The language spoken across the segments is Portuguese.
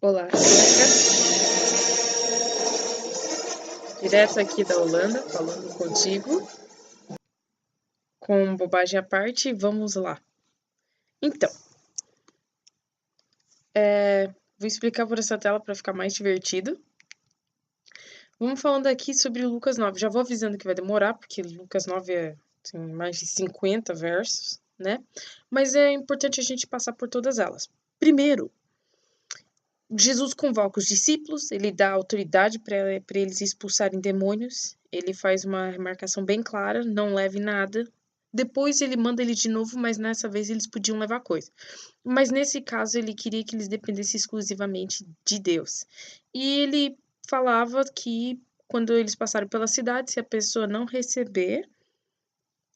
Olá, Rebeca, direto aqui da Holanda, falando contigo, com bobagem à parte, vamos lá. Então, vou explicar por essa tela para ficar mais divertido. Vamos falando aqui sobre Lucas 9. Já vou avisando que vai demorar, porque Lucas 9 tem mais de 50 versos, né? Mas é importante a gente passar por todas elas. Primeiro, Jesus convoca os discípulos, ele dá autoridade para eles expulsarem demônios, ele faz uma remarcação bem clara, não leve nada. Depois ele manda ele de novo, mas nessa vez eles podiam levar coisa. Mas nesse caso ele queria que eles dependessem exclusivamente de Deus. E ele falava que quando eles passaram pela cidade, se a pessoa não receber,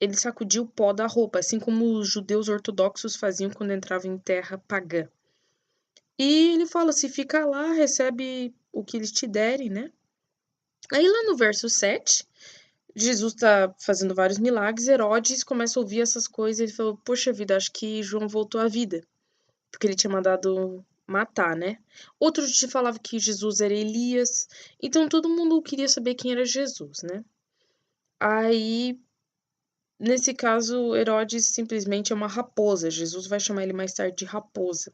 ele sacudia o pó da roupa, assim como os judeus ortodoxos faziam quando entravam em terra pagã. E ele fala: se ficar lá, recebe o que eles te derem, né? Aí lá no verso 7, Jesus tá fazendo vários milagres, Herodes começa a ouvir essas coisas e ele falou: poxa vida, acho que João voltou à vida, porque ele tinha mandado matar, né? Outros te falavam que Jesus era Elias, então todo mundo queria saber quem era Jesus, né? Aí, nesse caso, Herodes simplesmente é uma raposa, Jesus vai chamar ele mais tarde de raposa.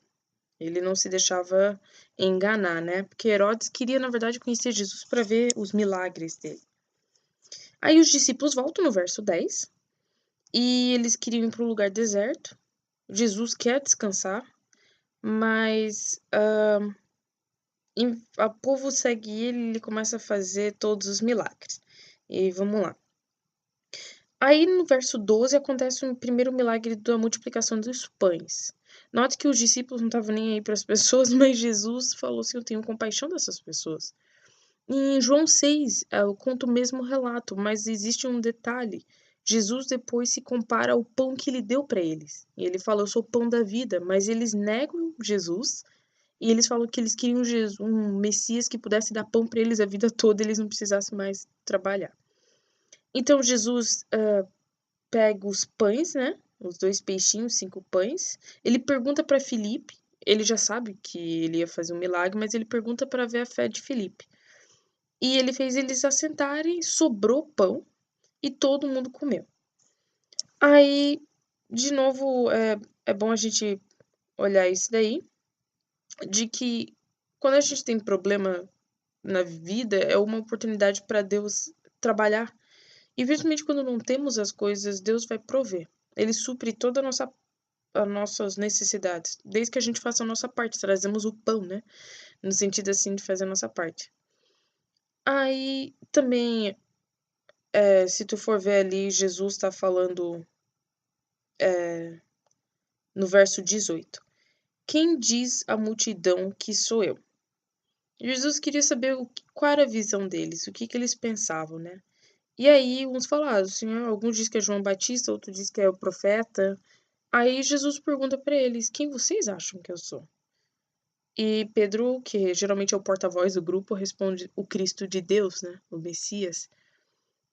Ele não se deixava enganar, né? Porque Herodes queria, na verdade, conhecer Jesus para ver os milagres dele. Aí os discípulos voltam no verso 10 e eles queriam ir para um lugar deserto. Jesus quer descansar, mas o povo segue ele começa a fazer todos os milagres. E vamos lá. Aí no verso 12 acontece o primeiro milagre da multiplicação dos pães. Note que os discípulos não estavam nem aí para as pessoas, mas Jesus falou assim: eu tenho compaixão dessas pessoas. Em João 6, eu conto o mesmo relato, mas existe um detalhe. Jesus depois se compara ao pão que ele deu para eles. E ele fala: eu sou o pão da vida, mas eles negam Jesus. E eles falam que eles queriam um Messias que pudesse dar pão para eles a vida toda, eles não precisassem mais trabalhar. Então Jesus pega os pães, né? Os 2 peixinhos, 5 pães. Ele pergunta para Filipe. Ele já sabe que ele ia fazer um milagre, mas ele pergunta para ver a fé de Filipe. E ele fez eles assentarem, sobrou pão e todo mundo comeu. Aí, de novo, é bom a gente olhar isso daí, de que quando a gente tem problema na vida, é uma oportunidade para Deus trabalhar. E principalmente quando não temos as coisas, Deus vai prover. Ele supre toda as nossas necessidades, desde que a gente faça a nossa parte, trazemos o pão, né? No sentido assim de fazer a nossa parte. Aí também, se tu for ver ali, Jesus está falando no verso 18: quem diz à multidão que sou eu? Jesus queria saber qual era a visão deles, o que eles pensavam, né? E aí, uns falaram assim, alguns dizem que é João Batista, outros dizem que é o profeta. Aí Jesus pergunta para eles: quem vocês acham que eu sou? E Pedro, que geralmente é o porta-voz do grupo, responde: o Cristo de Deus, né? O Messias.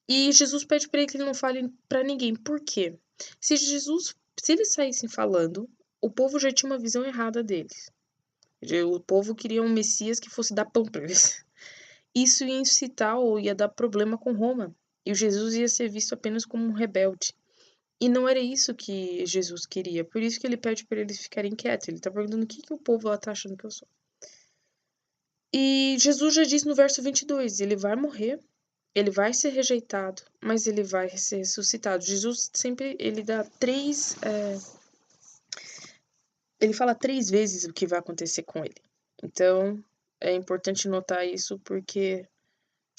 E Jesus pede para ele que ele não fale para ninguém. Por quê? Se eles saíssem falando, o povo já tinha uma visão errada deles. O povo queria um Messias que fosse dar pão para eles. Isso ia incitar ou ia dar problema com Roma. E o Jesus ia ser visto apenas como um rebelde. E não era isso que Jesus queria. Por isso que ele pede para eles ficarem quietos. Ele está perguntando o que o povo lá está achando que eu sou. E Jesus já diz no verso 22, ele vai morrer, ele vai ser rejeitado, mas ele vai ser ressuscitado. Jesus sempre, ele dá ele fala 3 vezes o que vai acontecer com ele. Então, é importante notar isso porque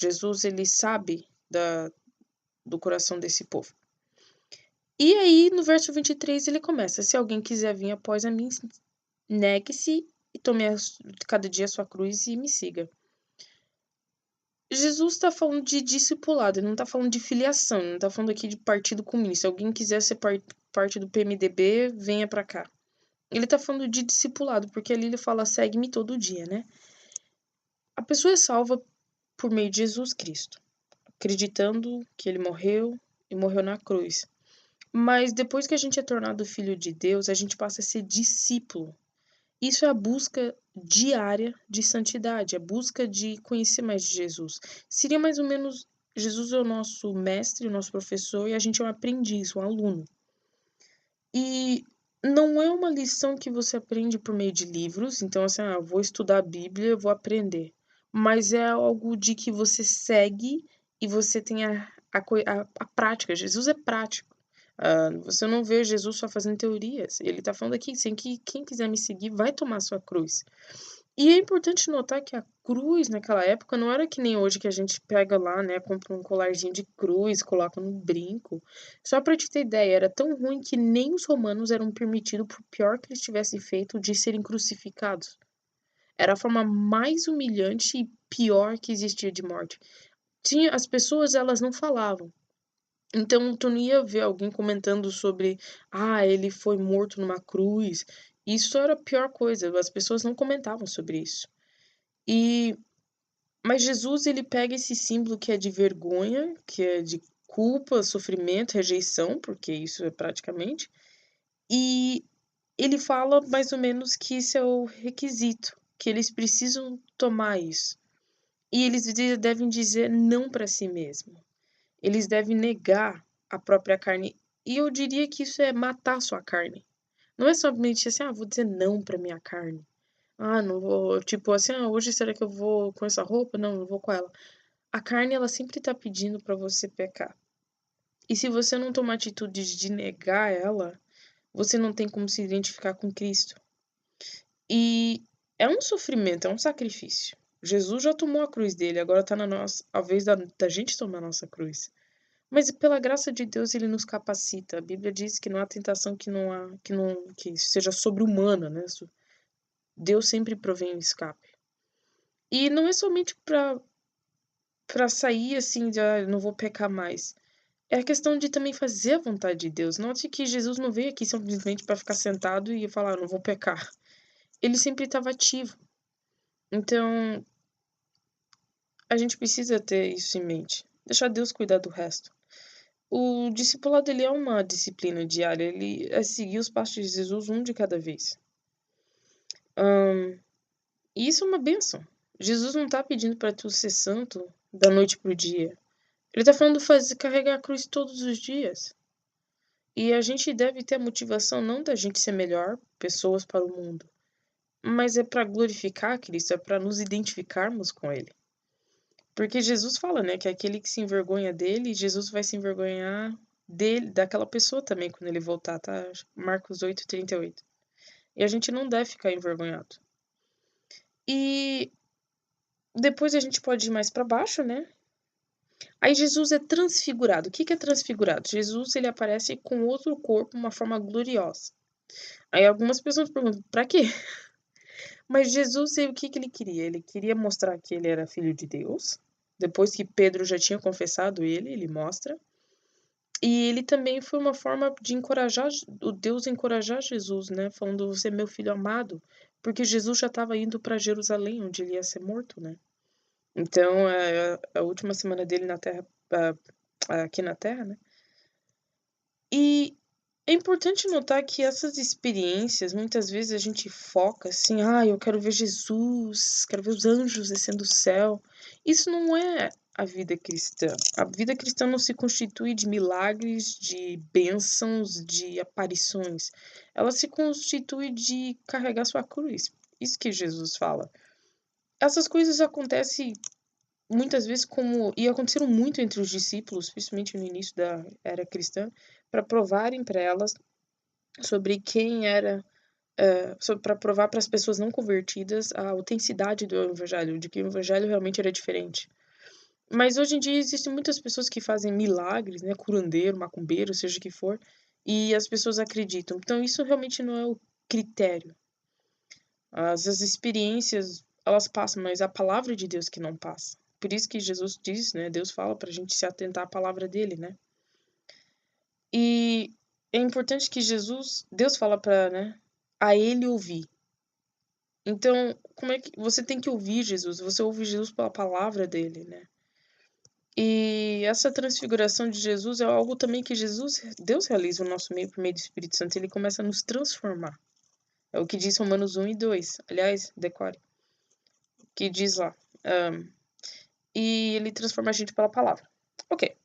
Jesus, ele sabe do coração desse povo. E aí, no verso 23, ele começa: se alguém quiser vir após a mim, negue-se e tome cada dia a sua cruz e me siga. Jesus está falando de discipulado, ele não está falando de filiação, ele não está falando aqui de partido comunista. Se alguém quiser ser parte do PMDB, venha para cá. Ele está falando de discipulado, porque ali ele fala: segue-me todo dia, né? A pessoa é salva por meio de Jesus Cristo, acreditando que ele morreu e morreu na cruz. Mas depois que a gente é tornado filho de Deus, a gente passa a ser discípulo. Isso é a busca diária de santidade, a busca de conhecer mais de Jesus. Seria mais ou menos, Jesus é o nosso mestre, o nosso professor, e a gente é um aprendiz, um aluno. E não é uma lição que você aprende por meio de livros, então assim, eu vou estudar a Bíblia, eu vou aprender. Mas é algo de que você segue e você tem a prática. Jesus é prático. Você não vê Jesus só fazendo teorias. Ele está falando aqui, sem que quem quiser me seguir vai tomar sua cruz. E é importante notar que a cruz naquela época não era que nem hoje que a gente pega lá, né, compra um colarzinho de cruz, coloca no brinco. Só para te ter ideia, era tão ruim que nem os romanos eram permitidos, por pior que eles tivessem feito, de serem crucificados. Era a forma mais humilhante e pior que existia de morte. As pessoas, elas não falavam. Então, tu não ia ver alguém comentando sobre, ele foi morto numa cruz. Isso era a pior coisa, as pessoas não comentavam sobre isso. Mas Jesus, ele pega esse símbolo que é de vergonha, que é de culpa, sofrimento, rejeição, porque isso é praticamente, e ele fala mais ou menos que isso é o requisito, que eles precisam tomar isso. E eles devem dizer não para si mesmo. Eles devem negar a própria carne. E eu diria que isso é matar sua carne. Não é somente assim, vou dizer não para minha carne. Não vou, tipo assim, hoje será que eu vou com essa roupa? Não, não vou com ela. A carne, ela sempre tá pedindo para você pecar. E se você não tomar atitude de negar ela, você não tem como se identificar com Cristo. E é um sofrimento, é um sacrifício. Jesus já tomou a cruz dele, agora tá na nossa, a vez da gente tomar a nossa cruz. Mas pela graça de Deus ele nos capacita. A Bíblia diz que não há tentação que seja sobre-humana, né? Deus sempre provém um escape. E não é somente para sair assim de não vou pecar mais. É a questão de também fazer a vontade de Deus. Note que Jesus não veio aqui simplesmente para ficar sentado e falar, não vou pecar. Ele sempre estava ativo. Então, a gente precisa ter isso em mente. Deixar Deus cuidar do resto. O discipulado, ele é uma disciplina diária. Ele é seguir os passos de Jesus um de cada vez. E isso é uma bênção. Jesus não está pedindo para tu ser santo da noite pro dia. Ele está falando carregar a cruz todos os dias. E a gente deve ter a motivação não da gente ser melhor pessoas para o mundo, mas é para glorificar Cristo, é para nos identificarmos com Ele. Porque Jesus fala, né, que aquele que se envergonha dele, Jesus vai se envergonhar dele, daquela pessoa também quando ele voltar, tá? Marcos 8:38. E a gente não deve ficar envergonhado. E depois a gente pode ir mais para baixo, né? Aí Jesus é transfigurado. O que é transfigurado? Jesus, ele aparece com outro corpo, uma forma gloriosa. Aí algumas pessoas perguntam, para quê? Mas Jesus, o que ele queria? Ele queria mostrar que ele era filho de Deus. Depois que Pedro já tinha confessado ele mostra. E ele também foi uma forma de encorajar, o Deus encorajar Jesus, né? Falando, você é meu filho amado. Porque Jesus já estava indo para Jerusalém, onde ele ia ser morto, né? Então, a última semana dele na Terra, aqui na Terra, né? E é importante notar que essas experiências, muitas vezes a gente foca assim, eu quero ver Jesus, quero ver os anjos descendo do céu. Isso não é a vida cristã. A vida cristã não se constitui de milagres, de bênçãos, de aparições. Ela se constitui de carregar sua cruz. Isso que Jesus fala. Essas coisas acontecem muitas vezes e aconteceram muito entre os discípulos, principalmente no início da era cristã, para provarem para elas sobre quem era, para provar para as pessoas não convertidas a autenticidade do evangelho, de que o evangelho realmente era diferente. Mas hoje em dia existem muitas pessoas que fazem milagres, né, curandeiro, macumbeiro, seja o que for, e as pessoas acreditam. Então isso realmente não é o critério. As experiências, elas passam, mas a palavra de Deus que não passa. Por isso que Jesus diz, né, Deus fala para a gente se atentar à palavra dele, né? E é importante que Deus fala para, né, a ele ouvir. Então, como é que você tem que ouvir Jesus? Você ouve Jesus pela palavra dele, né? E essa transfiguração de Jesus é algo também que Deus realiza no nosso meio por meio do Espírito Santo. Ele começa a nos transformar. É o que diz Romanos 1 e 2. Aliás, decore. Que diz lá. E ele transforma a gente pela palavra. Ok.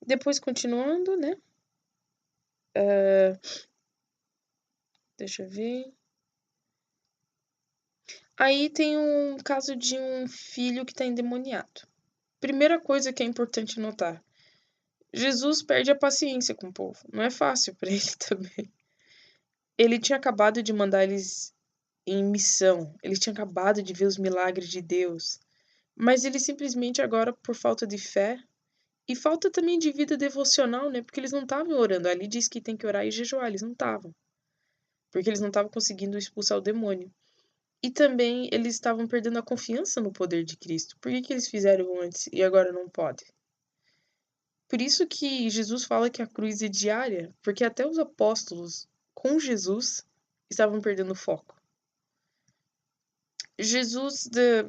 Depois, continuando, né? Deixa eu ver. Aí tem um caso de um filho que está endemoniado. Primeira coisa que é importante notar. Jesus perde a paciência com o povo. Não é fácil para ele também. Ele tinha acabado de mandar eles em missão. Ele tinha acabado de ver os milagres de Deus. Mas ele simplesmente agora, por falta de fé, e falta também de vida devocional, né? Porque eles não estavam orando. Ali diz que tem que orar e jejuar. Eles não estavam. Porque eles não estavam conseguindo expulsar o demônio. E também eles estavam perdendo a confiança no poder de Cristo. Por que eles fizeram antes e agora não pode? Por isso que Jesus fala que a cruz é diária, porque até os apóstolos com Jesus estavam perdendo o foco.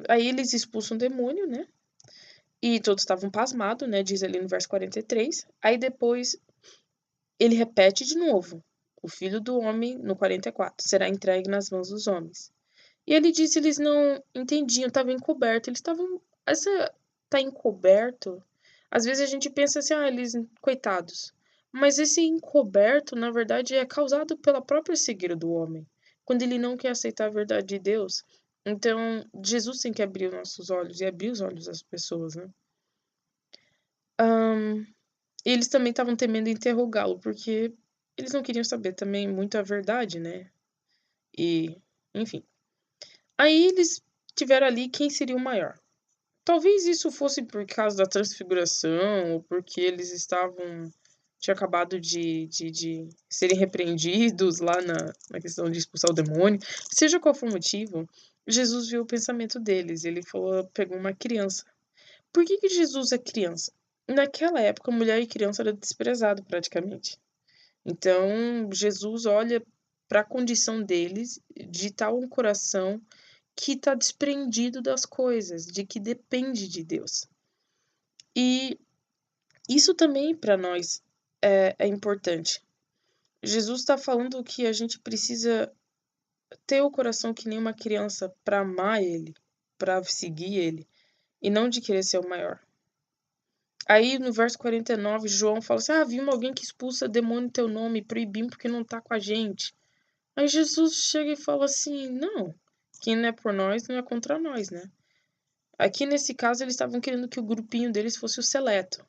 Aí eles expulsam o demônio, né? E todos estavam pasmados, né? Diz ali no verso 43. Aí depois ele repete de novo. O filho do homem, no 44, será entregue nas mãos dos homens. E ele disse, eles não entendiam, estava encoberto. Eles estavam. Essa tá encoberto. Às vezes a gente pensa assim, eles, coitados. Mas esse encoberto, na verdade, é causado pela própria cegueira do homem. Quando ele não quer aceitar a verdade de Deus. Então, Jesus tem que abrir os nossos olhos e abrir os olhos das pessoas, né? Eles também estavam temendo interrogá-lo, porque eles não queriam saber também muito a verdade, né? E, enfim. Aí eles tiveram ali quem seria o maior. Talvez isso fosse por causa da transfiguração, ou porque eles tinham acabado de serem repreendidos lá na questão de expulsar o demônio. Seja qual for o motivo, Jesus viu o pensamento deles. Ele falou, pegou uma criança. Por que Jesus é criança? Naquela época, mulher e criança era desprezado praticamente. Então, Jesus olha para a condição deles de tal um coração que está desprendido das coisas, de que depende de Deus. E isso também para nós é importante. Jesus está falando que a gente precisa ter o coração que nem uma criança para amar Ele, para seguir Ele, e não de querer ser o maior. Aí no verso 49, João fala assim: vimos alguém que expulsa demônio em teu nome, proibimos porque não está com a gente. Aí Jesus chega e fala assim: não, quem não é por nós não é contra nós, né? Aqui nesse caso eles estavam querendo que o grupinho deles fosse o seleto.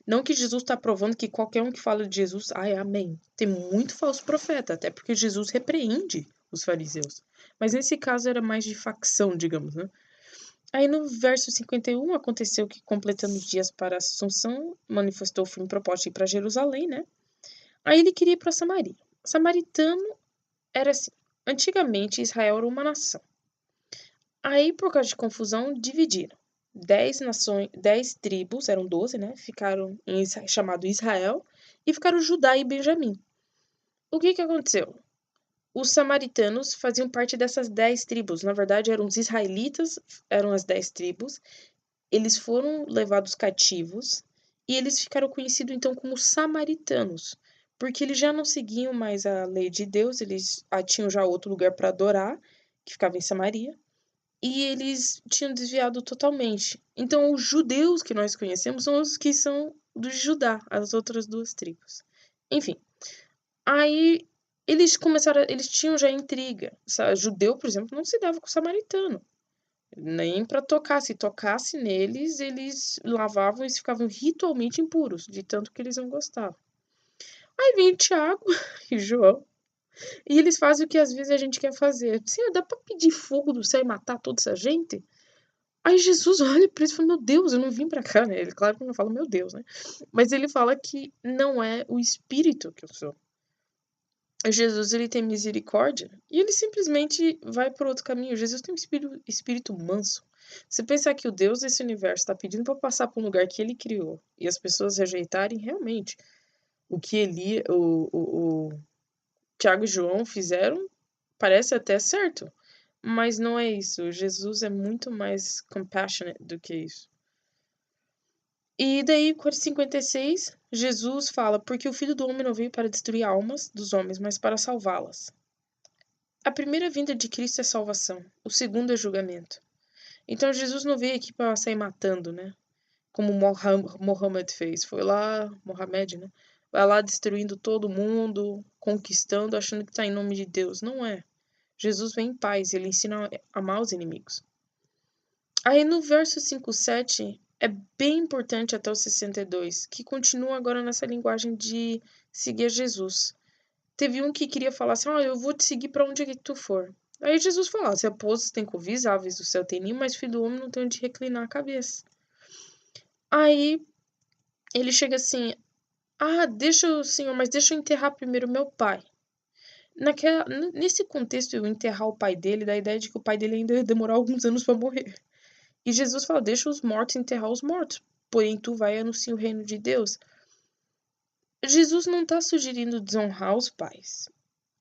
Não que Jesus está provando que qualquer um que fala de Jesus, amém. Tem muito falso profeta, até porque Jesus repreende os fariseus. Mas nesse caso era mais de facção, digamos, né? Aí no verso 51, aconteceu que, completando os dias para a Assunção, manifestou o fim proposto de ir para Jerusalém, né? Aí ele queria ir para Samaria. Samaritano era assim. Antigamente, Israel era uma nação. Aí, por causa de confusão, dividiram. 10 tribos, eram 12, né? Ficaram chamado Israel, e ficaram Judá e Benjamim. O que aconteceu? Os samaritanos faziam parte dessas 10 tribos. Na verdade, eram os israelitas, eram as 10 tribos. Eles foram levados cativos e eles ficaram conhecidos então como samaritanos, porque eles já não seguiam mais a lei de Deus, eles tinham já outro lugar para adorar, que ficava em Samaria, e eles tinham desviado totalmente. Então, os judeus que nós conhecemos são os que são do Judá, as outras duas tribos. Enfim, aí eles tinham já intriga. Judeu, por exemplo, não se dava com o samaritano. Nem para tocar. Se tocasse neles, eles lavavam e ficavam ritualmente impuros, de tanto que eles não gostavam. Aí vem Tiago e João, e eles fazem o que às vezes a gente quer fazer. Senhor, dá para pedir fogo do céu e matar toda essa gente? Aí Jesus olha para eles e fala, meu Deus, eu não vim para cá, né? Ele, claro que não fala, meu Deus, né? Mas ele fala que não é o espírito que eu sou. Jesus, ele tem misericórdia e ele simplesmente vai por outro caminho. Jesus tem um espírito manso. Se pensar que o Deus desse universo está pedindo para passar por um lugar que ele criou e as pessoas rejeitarem, realmente, o que o Tiago e João fizeram parece até certo, mas não é isso. Jesus é muito mais compassionate do que isso. E daí, 56, Jesus fala: porque o Filho do Homem não veio para destruir almas dos homens, mas para salvá-las. A primeira vinda de Cristo é salvação, o segundo é julgamento. Então Jesus não veio aqui para sair matando, né? Como Mohammed fez. Foi lá, Mohamed, né? Vai lá destruindo todo mundo, conquistando, achando que está em nome de Deus. Não é. Jesus vem em paz, ele ensina a amar os inimigos. Aí no verso 5:7 é bem importante até o 62, que continua agora nessa linguagem de seguir a Jesus. Teve um que queria falar assim: eu vou te seguir para onde é que tu for. Aí Jesus falou: se pousos tem covis, aves do céu tem ninho, mas filho do homem não tem onde reclinar a cabeça. Aí ele chega assim: deixa o senhor, mas deixa eu enterrar primeiro meu pai. Nesse contexto, eu enterrar o pai dele, dá a ideia de que o pai dele ainda ia demorar alguns anos para morrer. E Jesus fala: deixa os mortos enterrar os mortos, porém tu vai e anuncia o reino de Deus. Jesus não está sugerindo desonrar os pais,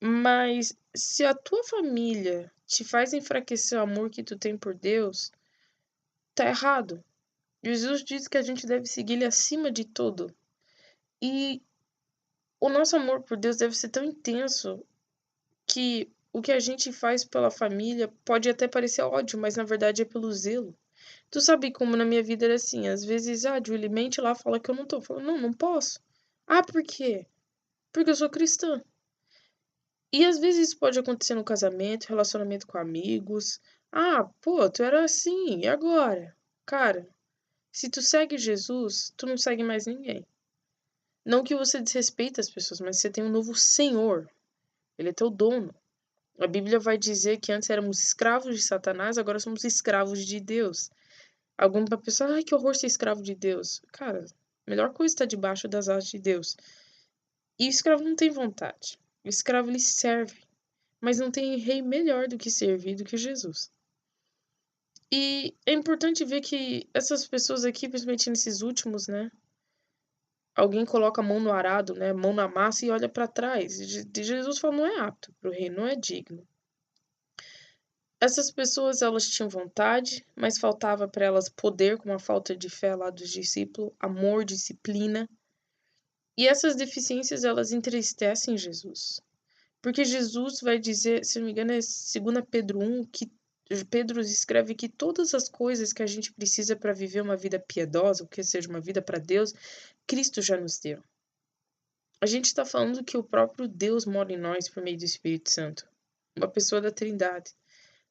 mas se a tua família te faz enfraquecer o amor que tu tem por Deus, tá errado. Jesus diz que a gente deve seguir ele acima de tudo. E o nosso amor por Deus deve ser tão intenso que o que a gente faz pela família pode até parecer ódio, mas na verdade é pelo zelo. Tu sabe como na minha vida era assim, às vezes, Julie, mente lá, fala que eu não tô. Eu falo, não, não posso. Por quê? Porque eu sou cristã. E às vezes isso pode acontecer no casamento, relacionamento com amigos. Pô, tu era assim, e agora? Cara, se tu segue Jesus, tu não segue mais ninguém. Não que você desrespeita as pessoas, mas você tem um novo Senhor. Ele é teu dono. A Bíblia vai dizer que antes éramos escravos de Satanás, agora somos escravos de Deus. Alguma pessoa, que horror ser escravo de Deus. Cara, a melhor coisa é estar debaixo das asas de Deus. E o escravo não tem vontade. O escravo ele serve, mas não tem rei melhor do que servir do que Jesus. E é importante ver que essas pessoas aqui, principalmente nesses últimos, né? Alguém coloca a mão no arado, né? Mão na massa e olha para trás. E Jesus fala, não é apto para o rei, não é digno. Essas pessoas, elas tinham vontade, mas faltava para elas poder, com a falta de fé lá dos discípulos, amor, disciplina. E essas deficiências, elas entristecem Jesus. Porque Jesus vai dizer, se não me engano, é 2 Pedro 1, que Pedro escreve que todas as coisas que a gente precisa para viver uma vida piedosa, ou que seja uma vida para Deus, Cristo já nos deu. A gente está falando que o próprio Deus mora em nós por meio do Espírito Santo, uma pessoa da Trindade.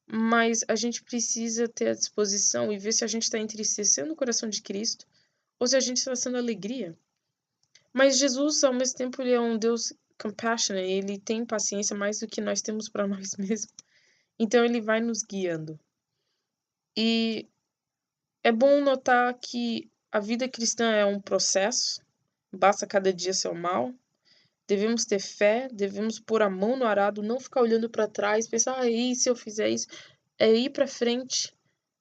Mas a gente precisa ter a disposição e ver se a gente está entristecendo o coração de Cristo ou se a gente está sendo alegria. Mas Jesus, ao mesmo tempo, ele é um Deus compassionate, ele tem paciência mais do que nós temos para nós mesmos. Então, ele vai nos guiando. E é bom notar que a vida cristã é um processo, basta cada dia ser o mal. Devemos ter fé, devemos pôr a mão no arado, não ficar olhando para trás, pensar, e se eu fizer isso? É ir para frente.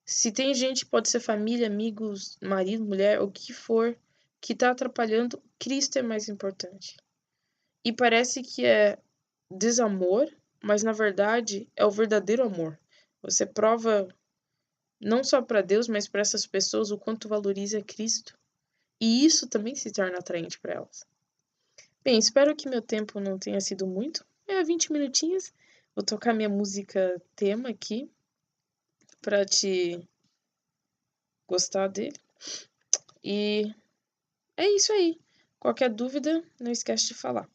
Se tem gente, pode ser família, amigos, marido, mulher, o que for, que está atrapalhando, Cristo é mais importante. E parece que é desamor, mas na verdade é o verdadeiro amor. Você prova não só para Deus, mas para essas pessoas o quanto valoriza Cristo. E isso também se torna atraente para elas. Bem, espero que meu tempo não tenha sido muito. 20 minutinhos. Vou tocar minha música tema aqui para te gostar dele. E é isso aí. Qualquer dúvida, não esquece de falar.